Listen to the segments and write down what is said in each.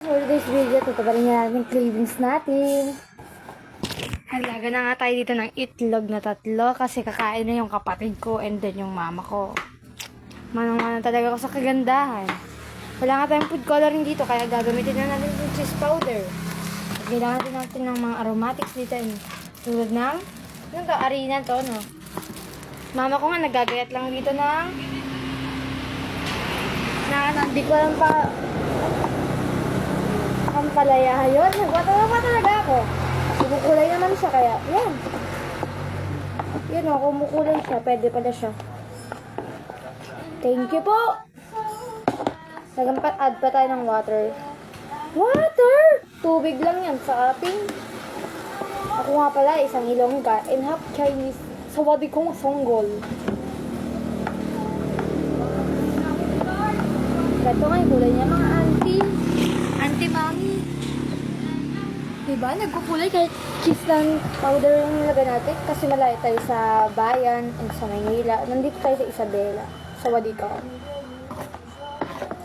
For this video, tutabarin na natin cravings natin. Halaga na nga tayo dito ng itlog na 3 kasi kakain na yung kapatid ko and then yung mama ko. Manang-manang talaga ako sa kagandahan. Wala nga tayong food coloring dito kaya gagamitin na natin yung cheese powder. At kailangan natin ng mga aromatics dito. Tulad ng, ano to, arena to, no? Mama ko nga nagagayat lang dito ng hindi ko alam pa pampalaya yun. Nagwatawa pa talaga ako. Kumukulay naman siya kaya, yan. Yan o, kumukulay siya. Pwede pala siya. Thank you po. Add pa tayo ng water. Water! Tubig lang yan sa ating. Ako nga pala, isang Ilongga and half Chinese. Sawadi kong songgol. Ito nga yung kulay niya, mga auntie. Auntie mami. Diba? Nagkukulay kahit cheese lang powder yung nilagay natin. Kasi malayo tayo sa bayan and sa Maynila. Nandito tayo sa Isabela. Sa Wadikaw.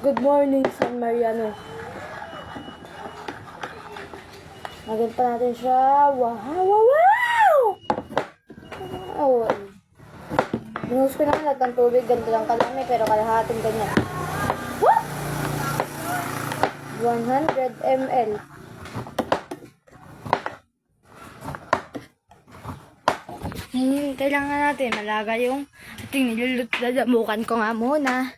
Good morning, San Mariano. Lagyan pa natin siya. Wow! Wow! Wow! Wow! Binuhos ko naman lahat ng tubig. Ganito lang kalami pero kalahating ganyan. 100 ml. Kailangan natin malaga yung ating niluludamukan ko nga muna.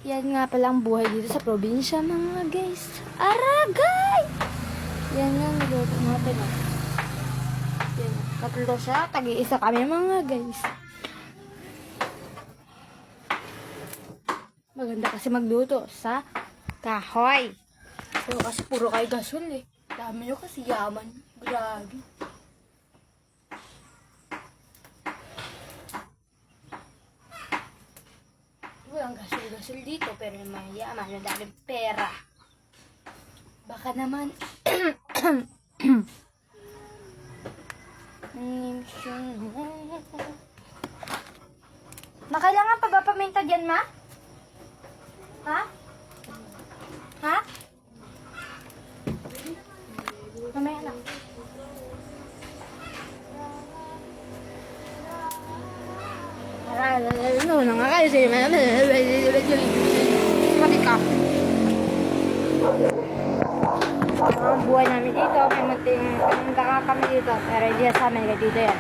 Yan nga palang buhay dito sa probinsya mga guys. Aragay! Yan nga niluto natin. Yan. 3 siya. Tag-iisa kami mga guys. Maganda kasi magluto sa kahoy. Pero kasi puro kayo gasol eh. Dami nyo kasi yaman. Grabe. Walang gasol-gasol dito pero may yaman. Ang daming pera. Baka naman kailangan pa ba paminta dyan, ma? Ha? Ha? Mamaya lang. No, nangakayo sa'yo. Mati ka. Ang buhay namin dito, may munting kami dito. Pero hindi sa amin, dito yan.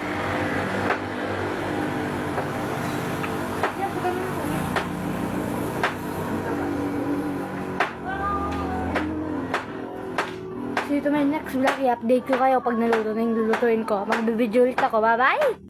So ito may next vlog, i-update ko kayo pag naluto na yung lulutuin ko. Mag-video ulit ako. Bye-bye!